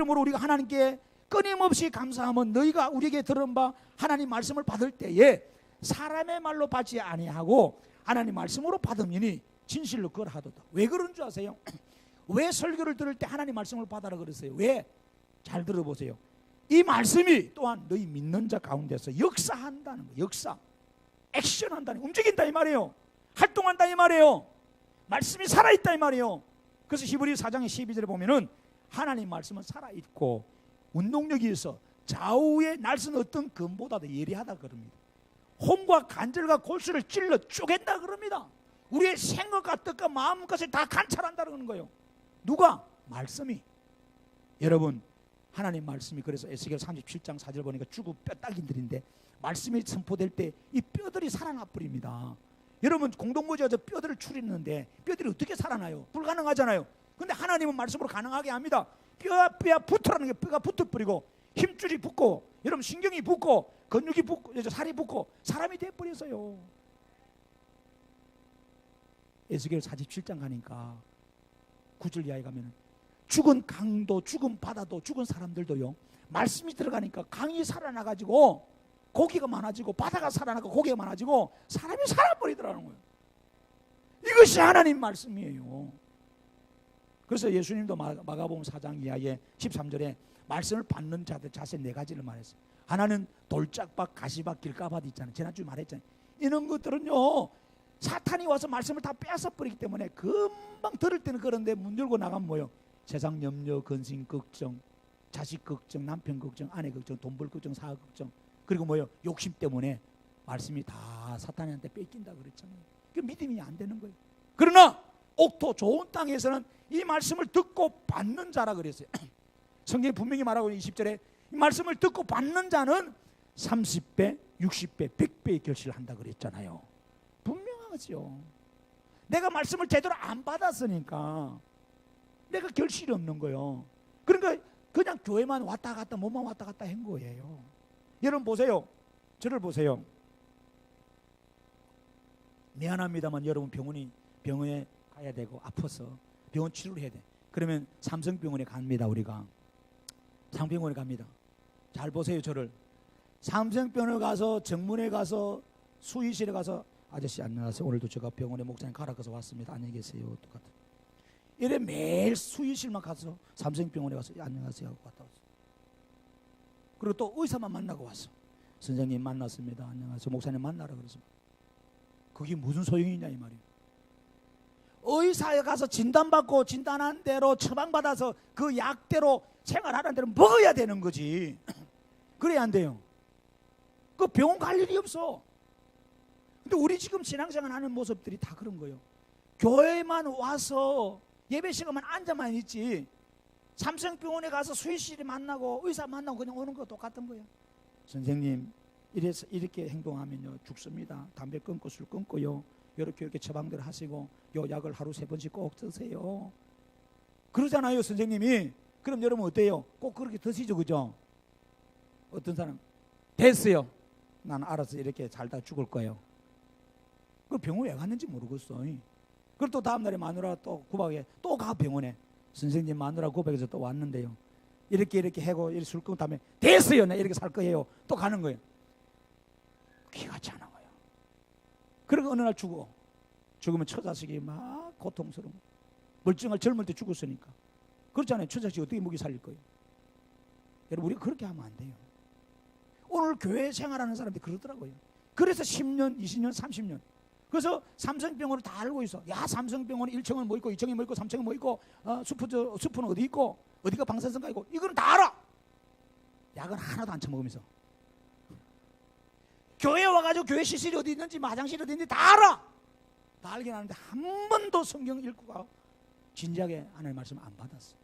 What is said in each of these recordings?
그러므로 우리가 하나님께 끊임없이 감사하면 너희가 우리에게 들은 바 하나님 말씀을 받을 때에 사람의 말로 받지 아니하고 하나님 말씀으로 받으니 진실로 그걸 하도다. 왜 그런 줄 아세요? 왜 설교를 들을 때 하나님 말씀을 받아라 그랬어요? 왜? 잘 들어보세요. 이 말씀이 또한 너희 믿는 자 가운데서 역사한다는 거예요. 역사, 액션한다는, 움직인다 이 말이에요. 활동한다 이 말이에요. 말씀이 살아있다 이 말이에요. 그래서 히브리 4장의 12절에 보면은 하나님 말씀은 살아있고 운동력이 있어 좌우의 날선 어떤 검보다도 예리하다 그럽니다. 혼과 관절과 골수를 찔러 쪼갠다 그럽니다. 우리의 생각과 뜻과 마음까지 다 관찰한다는 거예요. 누가? 말씀이. 여러분, 하나님 말씀이 그래서 에스겔 37장 4절 보니까 죽은 뼈다귀들인데 말씀이 선포될 때 이 뼈들이 살아나 버립니다. 여러분, 공동모지에서 뼈들을 추리는데 뼈들이 어떻게 살아나요? 불가능하잖아요. 근데 하나님은 말씀으로 가능하게 합니다. 뼈 붙으라는 게 뼈가 붙어버리고 힘줄이 붙고 여러분 신경이 붙고 근육이 붙고 살이 붙고 사람이 돼버렸어요. 에스겔 47장 가니까 9절 이하에 가면 죽은 강도 죽은 바다도 죽은 사람들도요 말씀이 들어가니까 강이 살아나가지고 고기가 많아지고 바다가 살아나고 고기가 많아지고 사람이 살아버리더라는 거예요. 이것이 하나님 말씀이에요. 그래서 예수님도 마가복음 4장 이하에 13절에 말씀을 받는 자들 자세 네 가지를 말했어요. 하나는 돌짝밭, 가시밭, 길가밭 있잖아요. 지난주에 말했잖아요. 이런 것들은요 사탄이 와서 말씀을 다 뺏어버리기 때문에 금방 들을 때는 그런데 문 열고 나가면 뭐예요? 세상 염려, 근심, 걱정, 자식 걱정, 남편 걱정, 아내 걱정, 돈 벌 걱정, 사업 걱정, 그리고 뭐예요? 욕심 때문에 말씀이 다 사탄한테 뺏긴다 그랬잖아요. 그 믿음이 안 되는 거예요. 그러나 옥토 좋은 땅에서는 이 말씀을 듣고 받는 자라 그랬어요. 성경이 분명히 말하고 20절에 이 말씀을 듣고 받는 자는 30배, 60배, 100배의 결실을 한다 그랬잖아요. 분명하죠. 내가 말씀을 제대로 안 받았으니까 내가 결실이 없는 거예요. 그러니까 그냥 교회만 왔다 갔다 몸만 왔다 갔다 한 거예요. 여러분 보세요. 저를 보세요. 미안합니다만 여러분 병원에 가야 되고 아파서 병원 치료를 해야 돼. 그러면 삼성병원에 갑니다. 우리가 삼성병원에 갑니다. 잘 보세요. 저를 삼성병원에 가서 정문에 가서 수의실에 가서 아저씨 안녕하세요. 오늘도 제가 병원에 목사님 가라 그래서 왔습니다. 안녕히 계세요. 똑같아. 이래 매일 수의실만 가서 삼성병원에 가서 안녕하세요 하고 갔다 왔어. 그리고 또 의사만 만나고 왔어. 선생님 만났습니다. 안녕하세요. 목사님 만나라 그랬습니다. 그게 무슨 소용이냐 이 말이에요. 의사에 가서 진단받고 진단한 대로 처방받아서 그 약대로 생활하는 대로 먹어야 되는 거지. 그래야 안 돼요. 그 병원 갈 일이 없어. 근데 우리 지금 신앙생활 하는 모습들이 다 그런 거예요. 교회만 와서 예배 시간만 앉아만 있지 삼성병원에 가서 수의실에 만나고 의사 만나고 그냥 오는 거 똑같은 거예요. 선생님 이렇게 행동하면요 죽습니다. 담배 끊고 술 끊고요 이렇게 처방대로 하시고 요 약을 하루 3번씩 꼭 드세요. 그러잖아요 선생님이. 그럼 여러분 어때요? 꼭 그렇게 드시죠 그죠? 어떤 사람 됐어요. 난 알아서 이렇게 살다 죽을 거예요. 그 병원 왜 갔는지 모르겠어. 그리고 또 다음날에 마누라 또 구박에 또 가 병원에. 선생님 마누라 구박에서 또 왔는데요 이렇게 하고 이렇게 술 끊고 다음에 됐어요 나 이렇게 살 거예요. 또 가는 거예요. 기같지 않은 거예요. 그리고 어느 날 죽으면 처자식이 막 고통스러운 멀쩡할 젊을 때 죽었으니까 그렇잖아요. 처자식이 어떻게 먹이 살릴 거예요. 여러분 우리가 그렇게 하면 안 돼요. 오늘 교회 생활하는 사람들이 그러더라고요. 그래서 10년 20년 30년 그래서 삼성병원을 다 알고 있어. 야 삼성병원에 1층은 뭐 있고 2층이 뭐 있고 3층이 뭐 있고 숲은 어디 있고 어디가 방사선가 있고 이거는 다 알아. 약은 하나도 안 처먹으면서 교회에 와가지고 교회 시설이 어디 있는지 화장실이 어디 있는지 다 알아. 다 알긴 하는데 한 번도 성경 읽고 진지하게 하나님의 말씀 안 받았어.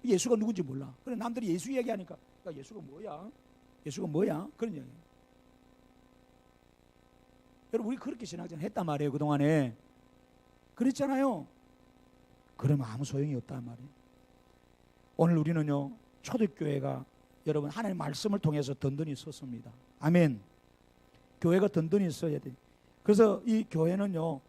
예수가 누군지 몰라. 그래 남들이 예수 이야기하니까 야, 예수가 뭐야? 예수가 뭐야? 그런 이야기. 여러분 우리 그렇게 신앙생활 했단 말이에요. 그동안에 그랬잖아요. 그러면 아무 소용이 없단 말이에요. 오늘 우리는요 초대교회가 여러분 하나님의 말씀을 통해서 든든히 섰습니다. 아멘. 교회가 든든히 서야 돼. 그래서 이 교회는요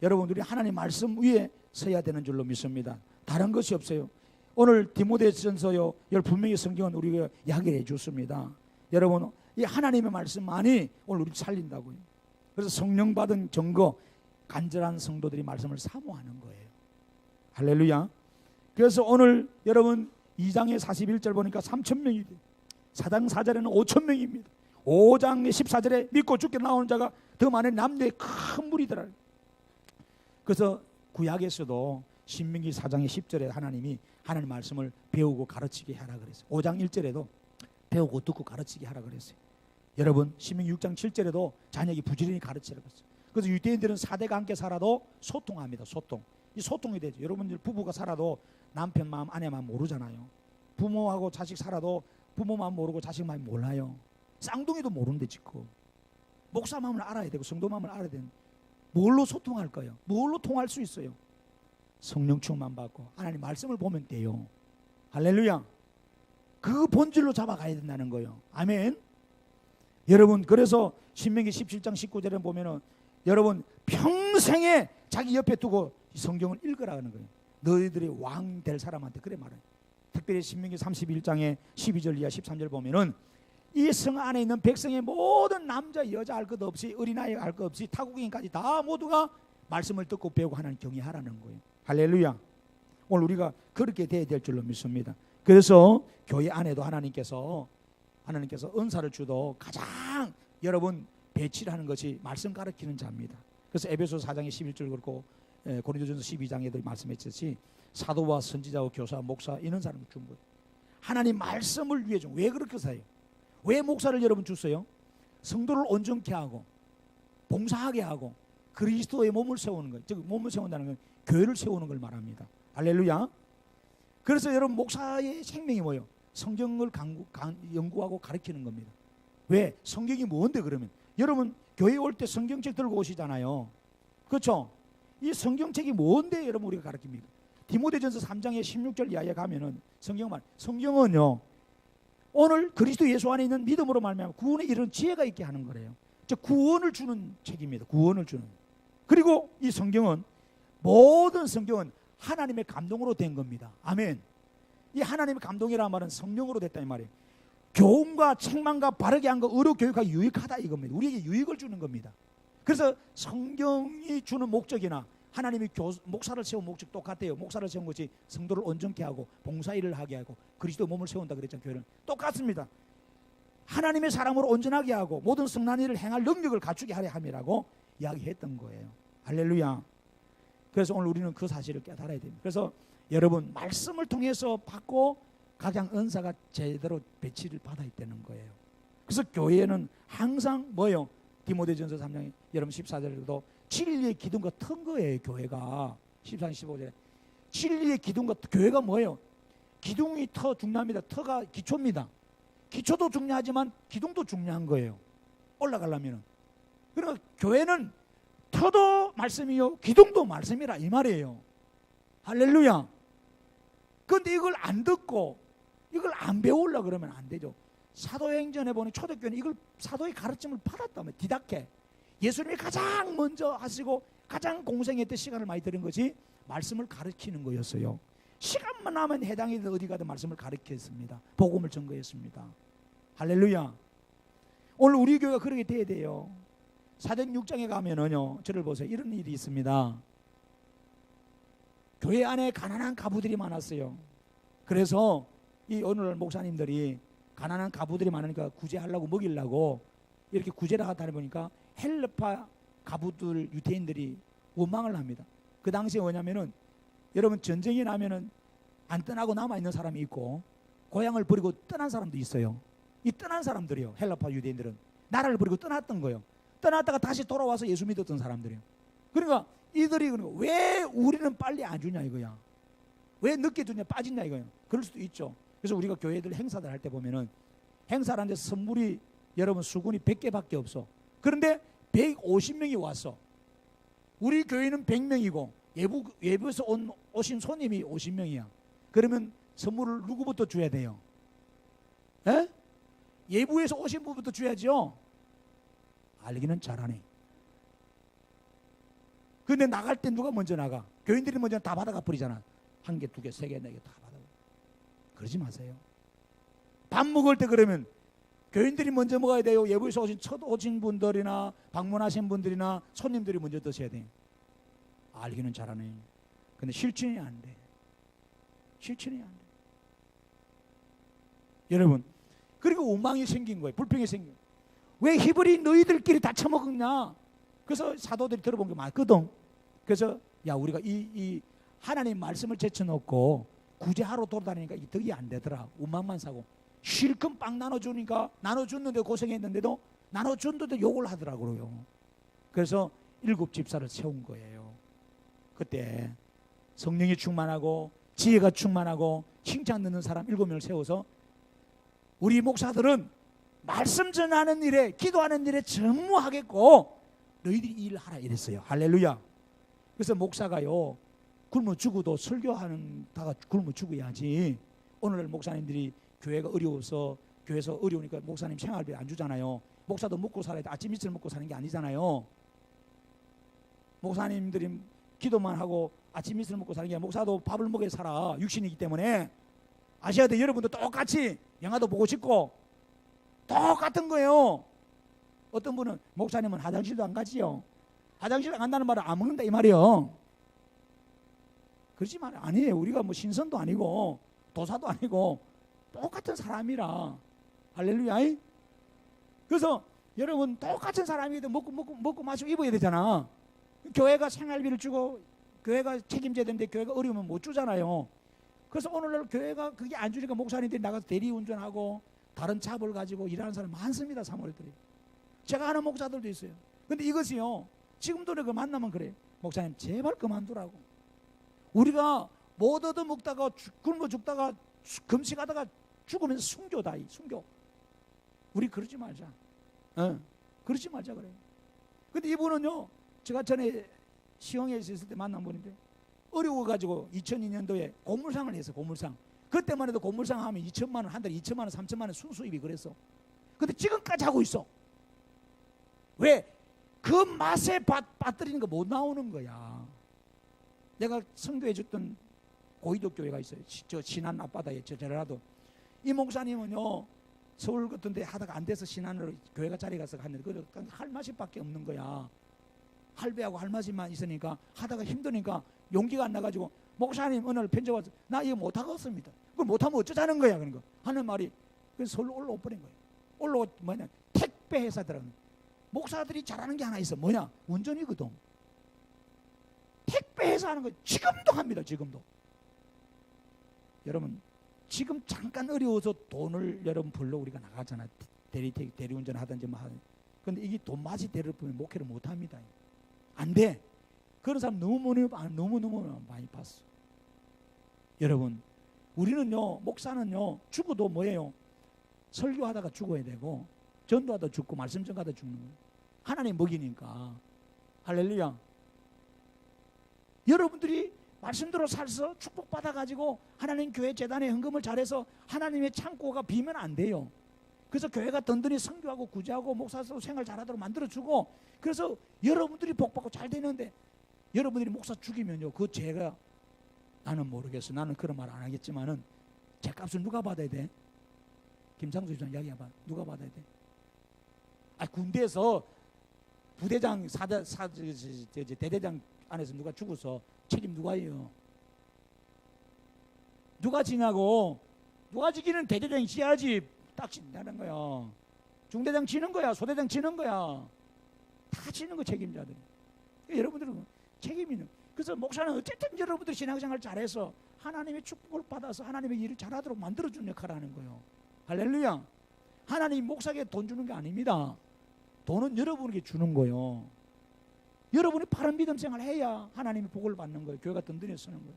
여러분 우리 하나님 말씀 위에 서야 되는 줄로 믿습니다. 다른 것이 없어요. 오늘 디모데전서요, 분명히 성경은 우리가 이야기를 해줬습니다. 여러분, 이 하나님의 말씀만이 오늘 우리 살린다고요. 그래서 성령 받은 증거, 간절한 성도들이 말씀을 사모하는 거예요. 할렐루야. 그래서 오늘 여러분 2장의 41절 보니까 3,000명이 돼요. 4장 4절에는 5,000명입니다. 5장 14절에 믿고 죽게 나오는 자가 더 많은 남녀의 큰 무리더라. 그래서 구약에서도 신명기 4장의 10절에 하나님이 하나님 말씀을 배우고 가르치게 하라 그랬어요. 5장 1절에도 배우고 듣고 가르치게 하라 그랬어요. 여러분 신명기 6장 7절에도 자녀에게 부지런히 가르치라고 했어요. 그래서 유대인들은 사대가 함께 살아도 소통합니다. 소통. 이 소통이 되죠. 여러분들 부부가 살아도 남편 마음 아내 마음 모르잖아요. 부모하고 자식 살아도 부모 마음 모르고 자식 마음 몰라요. 쌍둥이도 모르는데 지금 목사 마음을 알아야 되고 성도 마음을 알아야 되는. 뭘로 소통할까요? 뭘로 통할 수 있어요? 성령 충만 받고 하나님 말씀을 보면 돼요. 할렐루야. 그 본질로 잡아가야 된다는 거예요. 아멘. 여러분 그래서 신명기 17장 19절에 보면은 여러분 평생에 자기 옆에 두고 성경을 읽으라는 거예요. 너희들이 왕 될 사람한테 그래 말해요. 특별히 신명기 31장에 12절 이하 13절 보면은 이 성 안에 있는 백성의 모든 남자 여자 할 것 없이 어린아이 할 것 없이 타국인까지 다 모두가 말씀을 듣고 배우고 하나님 경외하라는 거예요. 할렐루야. 오늘 우리가 그렇게 돼야 될 줄로 믿습니다. 그래서 교회 안에도 하나님께서 은사를 주도 가장 여러분 배치를 하는 것이 말씀 가르치는 자입니다. 그래서 에베소서 4장의 11절 그렇고 고린도전서 12장에도 말씀했듯이 사도와 선지자와 교사 목사 이런 사람을 준 거예요. 하나님 말씀을 위해 준. 왜 그렇게 사요? 왜 목사를 여러분 줬어요? 성도를 온전케 하고 봉사하게 하고 그리스도의 몸을 세우는 거예요. 즉 몸을 세운다는 건 교회를 세우는 걸 말합니다. 할렐루야. 그래서 여러분 목사의 생명이 뭐예요? 성경을 연구하고 가르치는 겁니다. 왜? 성경이 뭔데 그러면? 여러분 교회 올 때 성경책 들고 오시잖아요. 그렇죠? 이 성경책이 뭔데 여러분 우리가 가르칩니까? 디모데전서 3장의 16절 이하에 가면은 성경은요 오늘 그리스도 예수 안에 있는 믿음으로 말미암아 구원에 이르는 지혜가 있게 하는 거래요. 즉 구원을 주는 책입니다. 구원을 주는. 그리고 이 성경은 모든 성경은 하나님의 감동으로 된 겁니다. 아멘. 이 하나님의 감동이라는 말은 성령으로 됐다 이 말이에요. 교훈과 책망과 바르게 한 거 의로 교육하기 유익하다 이겁니다. 우리에게 유익을 주는 겁니다. 그래서 성경이 주는 목적이나 하나님이 목사를 세운 목적 똑같아요. 목사를 세운 것이 성도를 온전케 하고 봉사일을 하게 하고 그리스도 몸을 세운다 그랬잖아요. 교회는 똑같습니다. 하나님의 사람으로 온전하게 하고 모든 성난 일을 행할 능력을 갖추게 하려 함이라고 이야기했던 거예요. 할렐루야. 그래서 오늘 우리는 그 사실을 깨달아야 됩니다. 그래서 여러분 말씀을 통해서 받고 각양 은사가 제대로 배치를 받아야 되는 거예요. 그래서 교회는 항상 뭐예요? 디모데전서 3장에 여러분 14절에도 진리의 기둥과 튼 거예요. 교회가 14장 15절에 진리의 기둥과 교회가 뭐예요? 기둥이 터 중요합니다. 터가 기초입니다. 기초도 중요하지만 기둥도 중요한 거예요. 올라가려면. 그러니까 교회는 터도 말씀이요 기둥도 말씀이라 이 말이에요. 할렐루야. 그런데 이걸 안 듣고 이걸 안 배우려고 그러면 안 되죠. 사도행전에 보니 초대교회는 이걸 사도의 가르침을 받았다면 디다케 예수님이 가장 먼저 하시고 가장 공생했던 시간을 많이 들은 것이 말씀을 가르치는 거였어요. 시간만 나면 해당이든 어디 가든 말씀을 가르쳤습니다. 복음을 전거했습니다. 할렐루야. 오늘 우리 교회가 그렇게 돼야 돼요. 사도행 6장에 가면은요 저를 보세요. 이런 일이 있습니다. 교회 안에 가난한 가부들이 많았어요. 그래서 이 오늘날 목사님들이 가난한 가부들이 많으니까 구제하려고 먹이려고 이렇게 구제를 하다 보니까 헬레파 가부들 유대인들이 원망을 합니다. 그 당시에 뭐냐면은 여러분 전쟁이 나면은 안 떠나고 남아있는 사람이 있고 고향을 버리고 떠난 사람도 있어요. 이 떠난 사람들이요 헬레파 유대인들은 나라를 버리고 떠났던 거예요. 떠났다가 다시 돌아와서 예수 믿었던 사람들이에요. 그러니까 이들이 왜 우리는 빨리 안 주냐 이거야. 왜 늦게 주냐 빠지냐 이거야. 그럴 수도 있죠. 그래서 우리가 교회들 행사들 할 때 보면은 행사를 하는데 선물이 여러분 수군이 100개밖에 없어. 그런데 150명이 왔어. 우리 교회는 100명이고 외부에서 오신 손님이 50명이야. 그러면 선물을 누구부터 줘야 돼요? 에? 예부에서 오신 분부터 줘야죠. 알기는 잘하네. 근데 나갈 때 누가 먼저 나가? 교인들이 먼저 다 받아가 버리잖아. 한 개, 두 개, 세 개, 네 개 다 받아. 그러지 마세요. 밥 먹을 때 그러면 교인들이 먼저 먹어야 돼요? 예부에서 첫 오신 분들이나 방문하신 분들이나 손님들이 먼저 드셔야 돼요? 알기는 잘하네. 근데 실천이 안 돼. 실천이 안 돼. 여러분, 그리고 원망이 생긴 거예요. 불평이 생긴 거예요. 왜 히브리 너희들끼리 다 처먹었냐? 그래서 사도들이 들어본 게 많거든. 그래서 야, 우리가 이 하나님 말씀을 제쳐놓고 구제하러 돌아다니니까 이 덕이 안 되더라. 원망만 사고 실컷 빵 나눠주니까 나눠줬는데 고생했는데도 나눠줬는데도 욕을 하더라고요. 그래서 7 집사를 세운 거예요. 그때 성령이 충만하고 지혜가 충만하고 칭찬 듣는 사람 7명을 세워서 우리 목사들은 말씀 전하는 일에 기도하는 일에 전무하겠고 너희들이 이 일을 하라 이랬어요. 할렐루야. 그래서 목사가요 굶어 죽어도 설교하는 다가 굶어 죽어야지. 오늘날 목사님들이 교회가 어려워서 교회에서 어려우니까 목사님 생활비 안 주잖아요. 목사도 먹고 살아야 돼. 아침 이슬 먹고 사는 게 아니잖아요. 목사님들이 기도만 하고 아침 이슬 먹고 사는 게 아니라 목사도 밥을 먹여 살아. 육신이기 때문에 아셔야 돼. 여러분도 똑같이 영화도 보고 싶고 똑같은 거예요. 어떤 분은 목사님은 화장실도 안 가지요. 화장실 안 간다는 말은 안 먹는다 이 말이요. 그러지 말아요. 아니에요. 우리가 뭐 신선도 아니고 도사도 아니고 똑같은 사람이라. 할렐루야. 그래서 여러분 똑같은 사람이도 먹고 마시고 입어야 되잖아. 교회가 생활비를 주고 교회가 책임져야 되는데 교회가 어려우면 못 주잖아요. 그래서 오늘날 교회가 그게 안 주니까 목사님들이 나가서 대리운전하고 다른 차를 가지고 일하는 사람 많습니다. 사모님들이. 제가 아는 목사들도 있어요. 근데 이것이요 지금도 내가 만나면 그래. 목사님 제발 그만두라고. 우리가 못 얻어먹다가 굶어 죽다가 금식하다가 죽으면 순교다. 순교. 우리 그러지 말자. 그러지 말자 그래요. 근데 이분은요 제가 전에 시흥에서 있을 때 만난 분인데 어려워가지고 2002년도에 고물상을 했어요. 고물상. 그때만 해도 고물상 하면 2천만 원, 한 달에 2천만 원, 3천만 원 순수입이 그랬어. 근데 지금까지 하고 있어. 왜? 그 맛에 빠뜨리는 거 못 나오는 거야. 내가 선교해 줬던 고이도 교회가 있어요. 저 신안 앞바다에 저 제라도. 이 목사님은요 서울 같은 데 하다가 안 돼서 신안으로 교회가 자리 가서 갔는데 그 할 맛이밖에 없는 거야. 할배하고 할 맛이만 있으니까 하다가 힘드니까 용기가 안 나가지고 목사님 오늘 편지 와서 나 이거 못하겠습니다. 그걸 못하면 어쩌자는 거야. 그런 거 하는 말이. 그래서 서울로 올라오 버린 거예요. 올라오 뭐냐 택배 회사들은 목사들이 잘하는 게 하나 있어. 뭐냐 운전이거든. 택배 회사 하는 거 지금도 합니다. 지금도. 여러분 지금 잠깐 어려워서 돈을 여러분 벌러 우리가 나가잖아. 대리운전 하든지 뭐 하든지. 근데 이게 돈 맛이 대를 보면 목회를 못 합니다. 안 돼. 그런 사람 너무너무 많이 봤어. 여러분 우리는요 목사는요 죽어도 뭐예요? 설교하다가 죽어야 되고 전도하다 죽고 말씀 전하다 죽는 거예요. 하나님 먹이니까. 할렐루야. 여러분들이 말씀대로 살서 축복받아가지고 하나님 교회 재단에 헌금을 잘해서 하나님의 창고가 비면 안 돼요. 그래서 교회가 든든히 선교하고 구제하고 목사로 생활 잘하도록 만들어주고 그래서 여러분들이 복받고 잘 되는데 여러분들이 목사 죽이면요 그 죄가 나는 모르겠어. 나는 그런 말 안 하겠지만은 죄값을 누가 받아야 돼? 김상수 집사님 이야기해봐. 누가 받아야 돼? 아 군대에서 부대장 대대장 안에서 누가 죽어서 책임 누가 해요? 누가 지냐고. 누가 지기는 대대장이 지야지. 딱 진다는 거야. 중대장 지는 거야. 소대장 지는 거야. 다 지는 거 책임자들이. 여러분들은 책임이 있는. 그래서 목사는 어쨌든 여러분들 신앙생활 잘해서 하나님의 축복을 받아서 하나님의 일을 잘하도록 만들어주는 역할을 하는 거예요. 할렐루야. 하나님 목사에게 돈 주는 게 아닙니다. 돈은 여러분에게 주는 거예요. 여러분이 바른 믿음 생활을 해야 하나님의 복을 받는 거예요. 교회가 든든히 쓰는 거예요.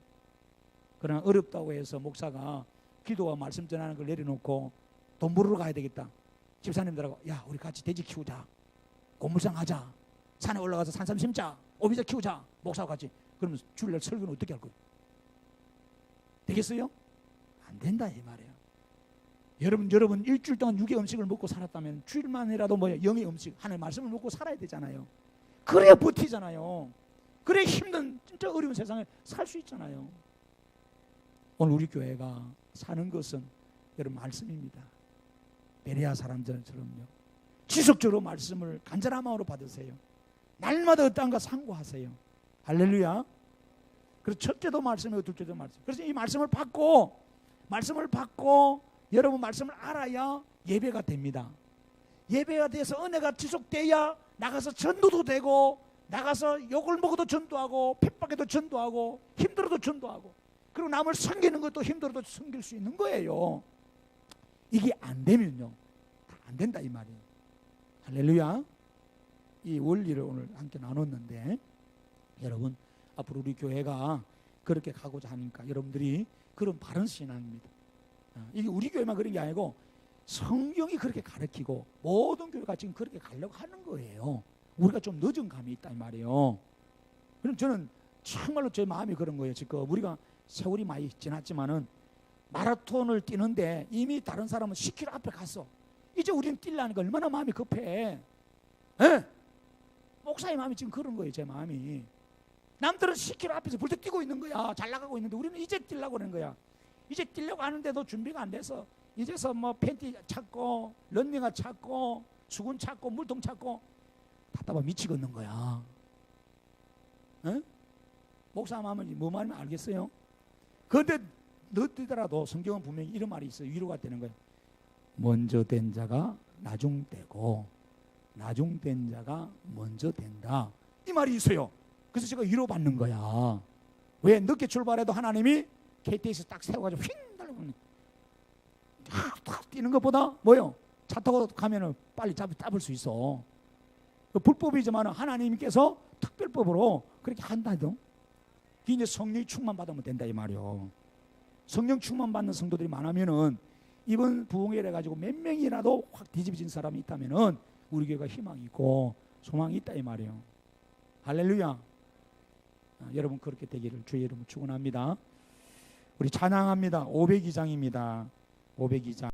그러나 어렵다고 해서 목사가 기도와 말씀 전하는 걸 내려놓고 돈 벌으러 가야 되겠다. 집사님들하고 야 우리 같이 돼지 키우자. 고물상 하자. 산에 올라가서 산삼 심자. 오미자 키우자. 목사와 같이. 그러면 주일날 설교는 어떻게 할 거예요? 되겠어요? 안 된다 이 말이에요. 여러분 일주일 동안 육의 음식을 먹고 살았다면 주일만이라도 뭐야 영의 음식 하나님의 말씀을 먹고 살아야 되잖아요. 그래야 버티잖아요. 그래야 힘든 진짜 어려운 세상에 살 수 있잖아요. 오늘 우리 교회가 사는 것은 여러분 말씀입니다. 베레아 사람들처럼요. 지속적으로 말씀을 간절한 마음으로 받으세요. 날마다 어떠한가 상고하세요. 할렐루야. 그래서 첫째도 말씀이고 둘째도 말씀. 그래서 이 말씀을 받고 여러분 말씀을 알아야 예배가 됩니다. 예배가 돼서 은혜가 지속돼야 나가서 전도도 되고, 나가서 욕을 먹어도 전도하고, 핍박해도 전도하고, 힘들어도 전도하고, 그리고 남을 섬기는 것도 힘들어도 섬길 수 있는 거예요. 이게 안 되면요, 다 안 된다 이 말이에요. 할렐루야. 이 원리를 오늘 함께 나눴는데, 여러분 앞으로 우리 교회가 그렇게 가고자 하니까 여러분들이 그런 바른 신앙입니다. 이게 우리 교회만 그런 게 아니고 성경이 그렇게 가르치고 모든 교회가 지금 그렇게 가려고 하는 거예요. 우리가 좀 늦은 감이 있다 이 말이에요. 그럼 저는 정말로 제 마음이 그런 거예요. 지금 우리가 세월이 많이 지났지만은 마라톤을 뛰는데 이미 다른 사람은 10km 앞에 갔어. 이제 우리는 뛰려니까 얼마나 마음이 급해. 예? 목사의 마음이 지금 그런 거예요. 제 마음이. 남들은 10km 앞에서 벌써 뛰고 있는 거야. 잘 나가고 있는데 우리는 이제 뛰려고 하는 거야. 이제 뛰려고 하는데도 준비가 안 돼서 이제서 뭐 팬티 찾고 런닝화 찾고 수건 찾고 물통 찾고 답답하 미치겠는 거야. 에? 목사 마음은 뭐 말이면 알겠어요? 그런데 너 뛰더라도 성경은 분명히 이런 말이 있어요. 위로가 되는 거예요. 먼저 된 자가 나중 되고 나중 된 자가 먼저 된다. 이 말이 있어요. 그래서 제가 위로받는 거야. 왜? 늦게 출발해도 하나님이 KTX 딱 세워가지고 휙 달려가는 탁 뛰는 것보다 뭐요? 차 타고 가면은 빨리 잡을 수 있어. 불법이지만 하나님께서 특별법으로 그렇게 한다죠. 그게 이제 성령이 충만 받으면 된다 이 말이요. 성령 충만 받는 성도들이 많으면은 이번 부흥회를 해가지고 몇 명이라도 확 뒤집어진 사람이 있다면은 우리 교회가 희망이 있고 소망이 있다 이 말이에요. 할렐루야. 여러분 그렇게 되기를 주의 이름으로 축원합니다. 우리 찬양합니다. 502장입니다. 502장.